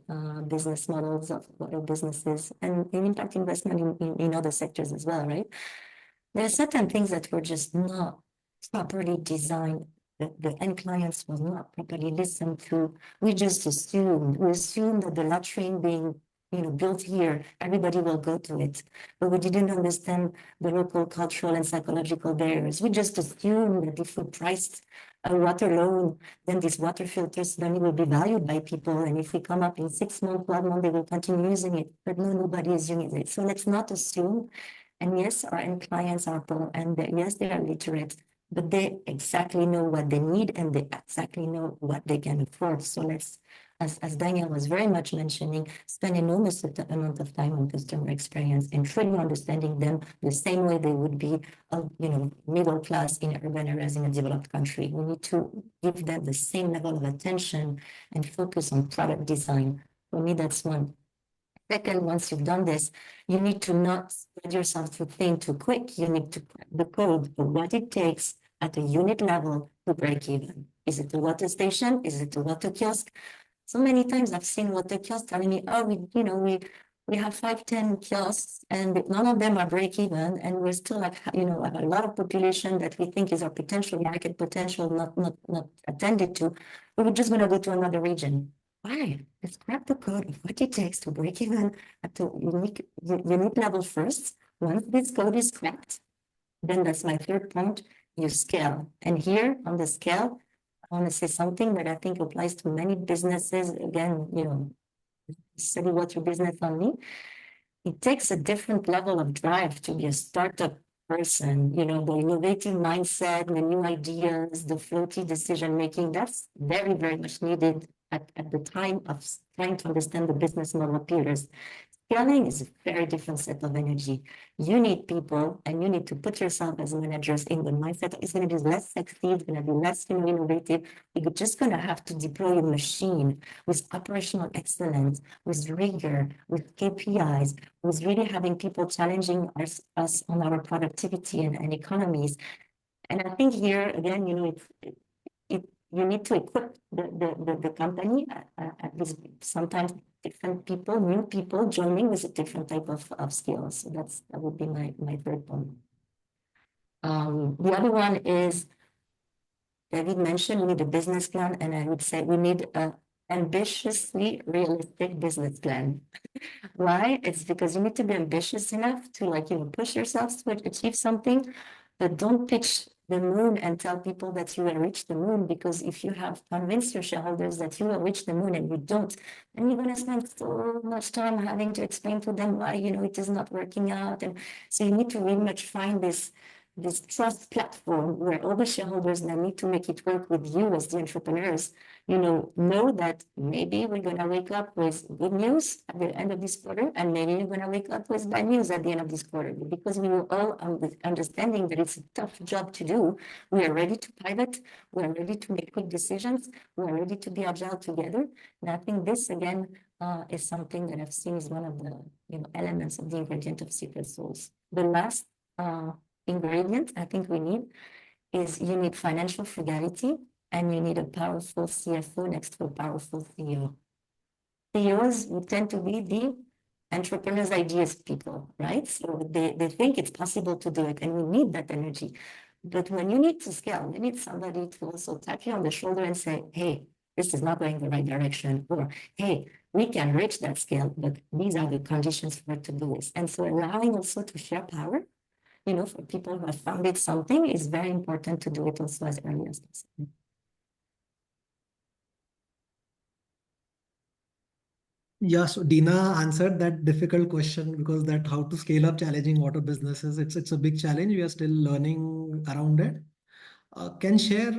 business models of water businesses and impact investment in other sectors as well, right? There are certain things that were just not properly designed. The end clients were not properly listened to. We just assumed that the latrine being built here, everybody will go to it. But we didn't understand the local cultural and psychological barriers. We just assumed that if we priced a water loan, then these water filters then will be valued by people. And if we come up in 6 months, 12 months, they will continue using it. But no, nobody is using it. So let's not assume. And yes, our end clients are poor, and yes, they are literate, but they exactly know what they need and they exactly know what they can afford. So let's, as Daniel was very much mentioning, spend enormous amount of time on customer experience and truly understanding them the same way they would be, middle class in urban areas in a developed country. We need to give them the same level of attention and focus on product design. For me, that's one. Second, once you've done this, you need to not spread yourself too thin too quick. You need to crack the code for what it takes at a unit level to break even. Is it a water station? Is it a water kiosk? So many times I've seen water kiosks telling me, oh, we have 5, 10 kiosks and none of them are break even, and we're still have a lot of population that we think is our potential, market potential, not attended to. But we're just going to go to another region. why? Let's crack the code of what it takes to break even at a unique level first. Once this code is cracked, then that's my third point, you scale. And here on the scale, I want to say something that I think applies to many businesses. Again, study what's your business only. It takes a different level of drive to be a startup person, the innovative mindset, the new ideas, the floaty decision making, that's very, very much needed at the time of trying to understand the business model of peers. Scaling is a very different set of energy. You need people, and you need to put yourself as managers in the mindset. It's going to be less sexy, it's going to be less innovative. You're just going to have to deploy a machine with operational excellence, with rigor, with KPIs, with really having people challenging us on our productivity and economies. And I think here, again, you need to equip the company, at least sometimes different people, new people joining with a different type of skills. So that would be my third point. The other one is, David mentioned we need a business plan, and I would say we need an ambitiously realistic business plan. Why? It's because you need to be ambitious enough to push yourselves to achieve something, but don't pitch the moon and tell people that you will reach the moon, because if you have convinced your shareholders that you will reach the moon and you don't, then you're going to spend so much time having to explain to them why it is not working out. And so you need to really much find this trust platform where all the shareholders that need to make it work with you as the entrepreneurs, know that maybe we're going to wake up with good news at the end of this quarter, and maybe you're going to wake up with bad news at the end of this quarter, because we were all understanding that it's a tough job to do. We are ready to pivot. We are ready to make quick decisions. We are ready to be agile together. And I think this, again, is something that I've seen is one of the elements of the ingredient of secret sauce. The last ingredient I think we need is you need financial frugality, and you need a powerful CFO next to a powerful CEO. CEOs would tend to be the entrepreneurs' ideas people, right? So they think it's possible to do it, and we need that energy. But when you need to scale, you need somebody to also tap you on the shoulder and say, hey, this is not going the right direction, or hey, we can reach that scale, but these are the conditions for it to do this. And so allowing also to share power, for people who have founded something, is very important to do it also as early as possible. Yeah, so Dina answered that difficult question, because that how to scale up challenging water businesses, it's a big challenge. We are still learning around it. Can share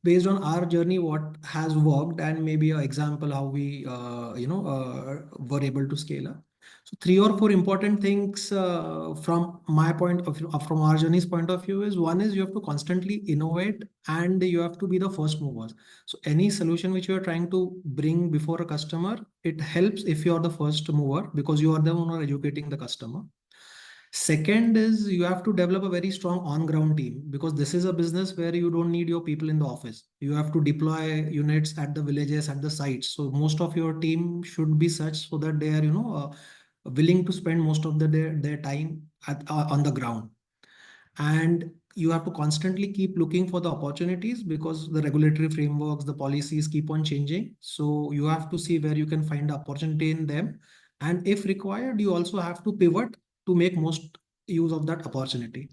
based on our journey what has worked, and maybe an example how we were able to scale up. So 3 or 4 important things from my point of view, from our journey's point of view, is one is you have to constantly innovate, and you have to be the first movers. So any solution which you are trying to bring before a customer, it helps if you are the first mover, because you are the one who are educating the customer. Second is you have to develop a very strong on-ground team, because this is a business where you don't need your people in the office. You have to deploy units at the villages, at the sites. So most of your team should be such so that they are, willing to spend most of their time on the ground. And you have to constantly keep looking for the opportunities, because the regulatory frameworks, the policies keep on changing. So you have to see where you can find opportunity in them. And if required, you also have to pivot to make most use of that opportunity.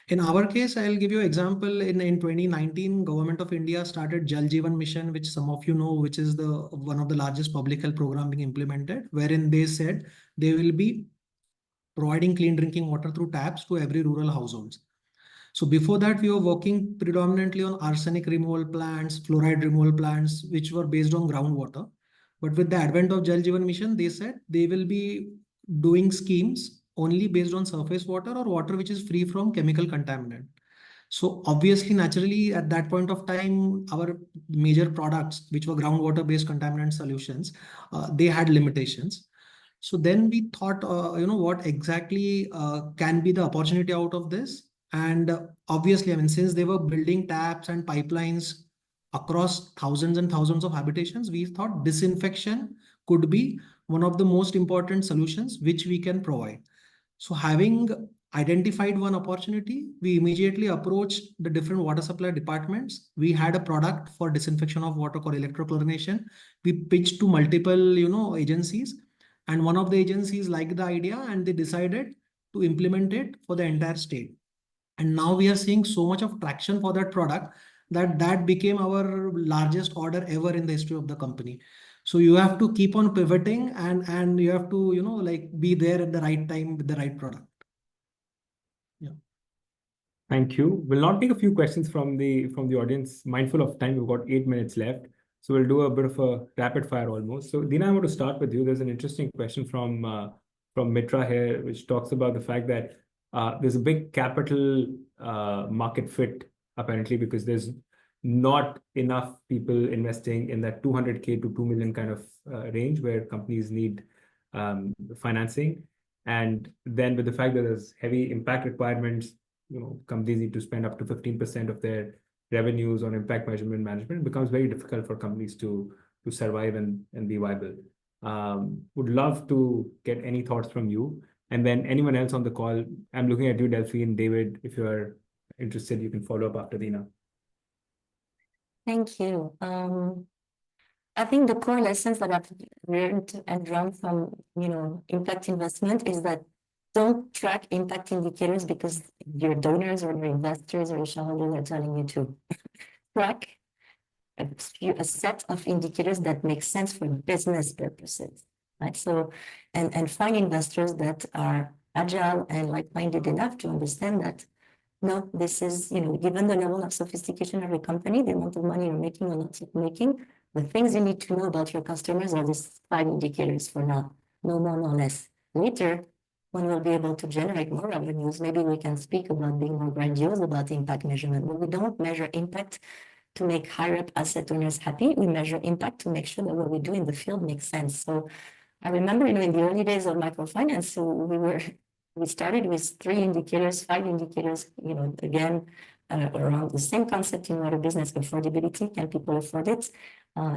In our case, I'll give you an example. In 2019, Government of India started Jal Jeevan Mission, which some of you know, which is one of the largest public health program being implemented, wherein they said they will be providing clean drinking water through taps to every rural households. So before that, we were working predominantly on arsenic removal plants, fluoride removal plants, which were based on groundwater. But with the advent of Jal Jeevan Mission, they said they will be doing schemes only based on surface water or water which is free from chemical contaminant. So obviously, naturally, at that point of time, our major products, which were groundwater based contaminant solutions, they had limitations. So then we thought, what exactly can be the opportunity out of this? And obviously, I mean, since they were building taps and pipelines across thousands and thousands of habitations, we thought disinfection could be one of the most important solutions which we can provide. So having identified one opportunity, we immediately approached the different water supply departments. We had a product for disinfection of water called electrochlorination. We pitched to multiple, agencies, and one of the agencies liked the idea and they decided to implement it for the entire state. And now we are seeing so much of traction for that product that became our largest order ever in the history of the company. So you have to keep on pivoting and you have to, be there at the right time with the right product. Yeah. Thank you. We'll now take a few questions from the audience. Mindful of time, we've got 8 minutes left. So we'll do a bit of a rapid fire almost. So Dina, I want to start with you. There's an interesting question from Mitra here, which talks about the fact that there's a big capital market fit apparently because there's not enough people investing in that 200K to 2 million kind of range where companies need financing. And then with the fact that there's heavy impact requirements, companies need to spend up to 15% of their revenues on impact measurement management, it becomes very difficult for companies to survive and be viable. Would love to get any thoughts from you. And then anyone else on the call, I'm looking at you, Delphine, David, if you are interested, you can follow up after Dina. Thank you. I think the core lessons that I've learned and drawn from, impact investment is that don't track impact indicators because your donors or your investors or your shareholders are telling you to. Track a set of indicators that make sense for business purposes, right? So, and find investors that are agile and like-minded enough to understand that, no, this is, given the level of sophistication of a company, the amount of money you're making or not making, the things you need to know about your customers are these 5 indicators for now, no more, no less. Later, when we'll be able to generate more revenues, maybe we can speak about being more grandiose about impact measurement. But we don't measure impact to make higher-up asset owners happy. We measure impact to make sure that what we do in the field makes sense. So I remember, in the early days of microfinance, so we started with 3 indicators, 5 indicators, again, around the same concept in water business: affordability, can people afford it?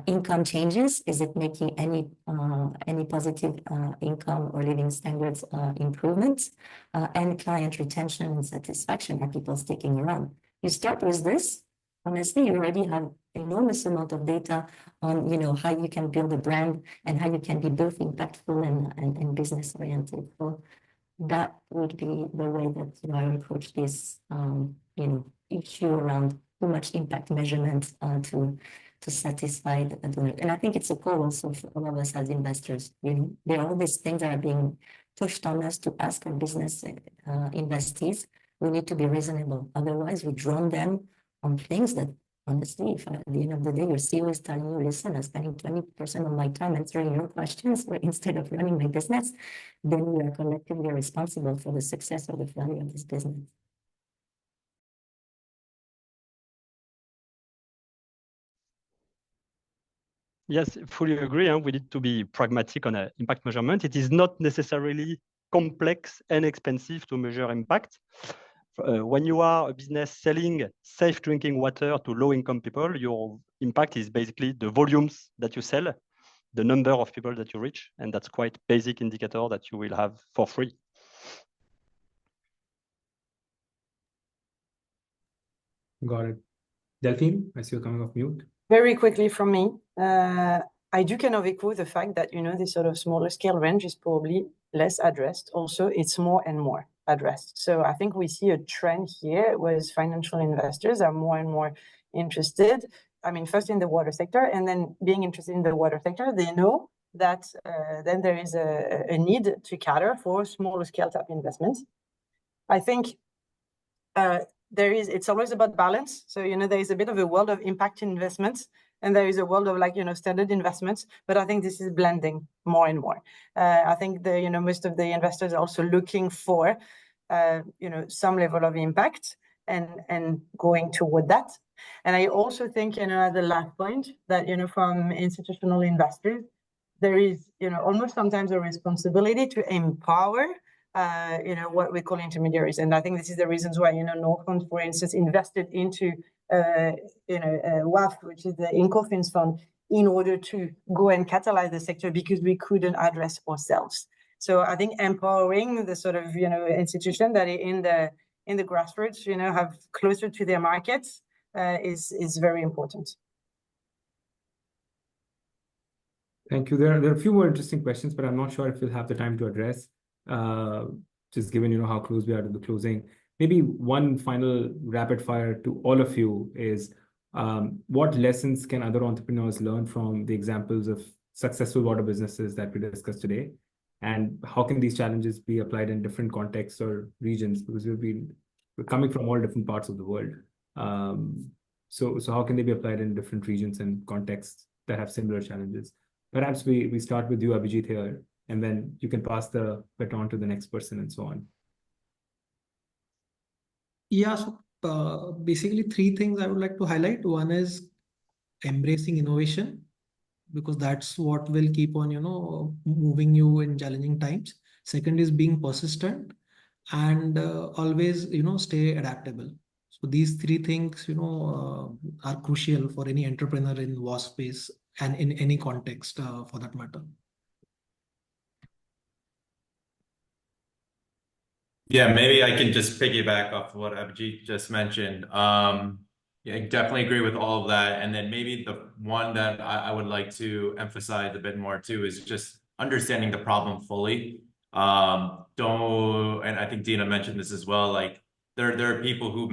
Income changes, is it making any positive income or living standards improvements? And client retention and satisfaction, are people sticking around? You start with this, honestly, you already have enormous amount of data on how you can build a brand and how you can be both impactful and business oriented. So that would be the way that I approach this issue around too much impact measurement to satisfy the donor. And I think it's a call also for all of us as investors. There are all these things that are being pushed on us to ask our business investees. We need to be reasonable. Otherwise, we drown them on things that, honestly, if at the end of the day, your CEO is telling you, listen, I'm spending 20% of my time answering your questions instead of running my business, then we are collectively responsible for the success or the failure of this business. Yes, fully agree. We need to be pragmatic on impact measurement. It is not necessarily complex and expensive to measure impact. When you are a business selling safe drinking water to low-income people, your impact is basically the volumes that you sell, the number of people that you reach, and that's quite basic indicator that you will have for free. Got it. Delphine, I see you're coming off mute. Very quickly from me, I do kind of echo the fact that, this sort of smaller scale range is probably less addressed. Also, it's more and more addressed. So I think we see a trend here where financial investors are more and more interested. I mean, first in the water sector, and then being interested in the water sector, they know that then there is a need to cater for smaller scale type investments. I think it's always about balance. So, there is a bit of a world of impact investments, and there is a world of standard investments. But I think this is blending more and more. I think most of the investors are also looking for some level of impact and going toward that. And I also think at the last point that from institutional investors, there is almost sometimes a responsibility to empower what we call intermediaries. And I think this is the reasons why, Norfund, for instance, invested into, WAF, which is the Incofins fund, in order to go and catalyze the sector because we couldn't address ourselves. So I think empowering the sort of, institution that in the grassroots, have closer to their markets is very important. Thank you. There are a few more interesting questions, but I'm not sure if we'll have the time to address, just given, how close we are to the closing. Maybe one final rapid fire to all of you is, what lessons can other entrepreneurs learn from the examples of successful water businesses that we discussed today? And how can these challenges be applied in different contexts or regions? Because we're coming from all different parts of the world. So how can they be applied in different regions and contexts that have similar challenges? Perhaps we start with you, Abhijit, here, and then you can pass the baton to the next person and so on. Yeah, so basically 3 things I would like to highlight. One is embracing innovation, because that's what will keep on, moving you in challenging times. Second is being persistent and always, stay adaptable. So these 3 things, are crucial for any entrepreneur in WAS space and in any context for that matter. Yeah, maybe I can just piggyback off what Abhijit just mentioned. Yeah, I definitely agree with all of that. And then maybe the one that I would like to emphasize a bit more too is just understanding the problem fully. And I think Dina mentioned this as well, like there are people who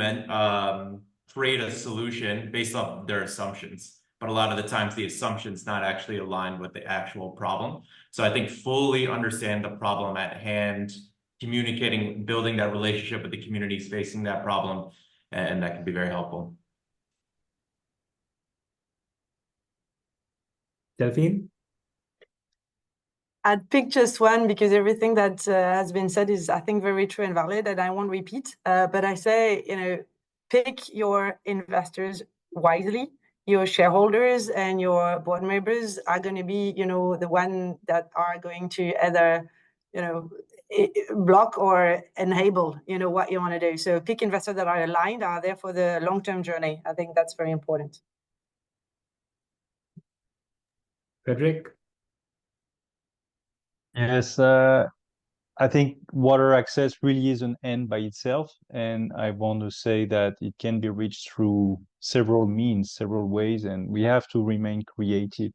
create a solution based off their assumptions, but a lot of the times the assumption's not actually aligned with the actual problem. So I think fully understand the problem at hand, communicating, building that relationship with the communities facing that problem, and that can be very helpful. Delphine? I'd pick just one because everything that has been said is, I think, very true and valid, and I won't repeat. But I say, pick your investors wisely. Your shareholders and your board members are going to be, the one that are going to either, block or enable, what you want to do. So pick investors that are aligned, are there for the long-term journey. I think that's very important. Frederick? Yes, I think water access really is an end by itself. And I want to say that it can be reached through several means, several ways, and we have to remain creative.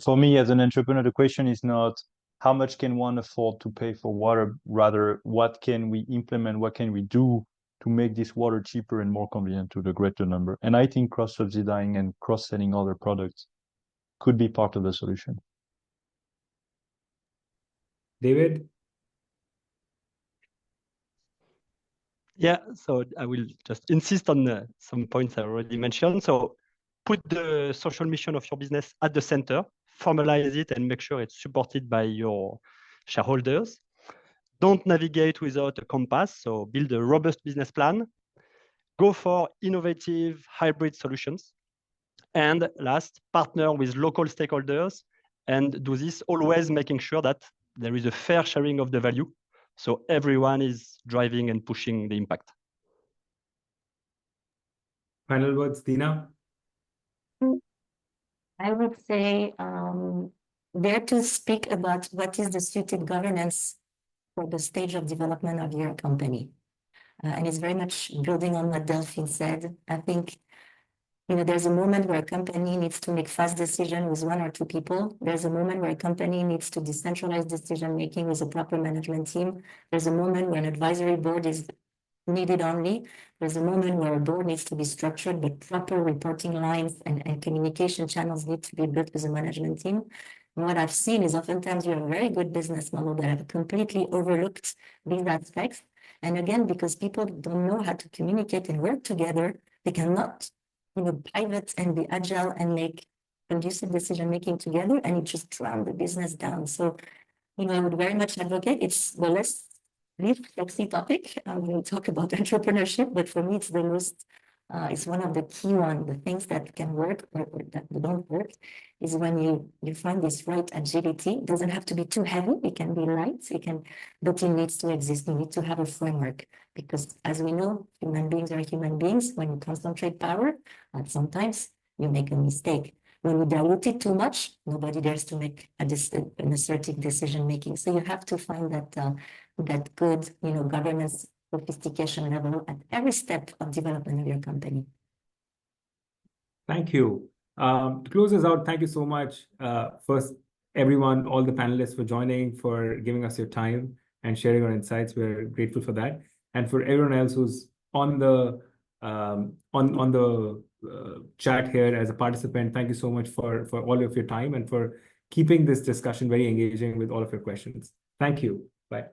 For me, as an entrepreneur, the question is not how much can one afford to pay for water, rather what can we implement, what can we do to make this water cheaper and more convenient to the greater number. And I think cross-subsidizing and cross-selling other products could be part of the solution. David? Yeah, so I will just insist on some points I already mentioned. So put the social mission of your business at the center, formalize it, and make sure it's supported by your shareholders. Don't navigate without a compass, so build a robust business plan. Go for innovative hybrid solutions. And last, partner with local stakeholders and do this always making sure that there is a fair sharing of the value, so everyone is driving and pushing the impact. Final words, Dina? I would say dare to speak about what is the suited governance for the stage of development of your company. And it's very much building on what Delphine said. I think there's a moment where a company needs to make fast decisions with 1 or 2 people. There's a moment where a company needs to decentralize decision-making with a proper management team. There's a moment when an advisory board is needed only. There's a moment where a board needs to be structured, but proper reporting lines and communication channels need to be built with a management team. And what I've seen is oftentimes you have a very good business model that have completely overlooked these aspects. And again, because people don't know how to communicate and work together, they cannot pivot and be agile and make conducive decision-making together, and it just drown the business down. So, I would very much advocate, it's the less sexy topic. We'll talk about entrepreneurship, but for me, it's the most, it's one of the key ones. The things that can work or that don't work is when you find this right agility. It doesn't have to be too heavy. It can be light. But it needs to exist. You need to have a framework because, as we know, human beings are human beings. When you concentrate power, sometimes you make a mistake. When we dilute it too much, nobody dares to make an assertive decision making. So you have to find that good, governance sophistication level at every step of development of your company. Thank you. To close us out, thank you so much. First, everyone, all the panelists for joining, for giving us your time and sharing your insights. We're grateful for that. And for everyone else who's on the chat here as a participant, thank you so much for all of your time and for keeping this discussion very engaging with all of your questions. Thank you. Bye.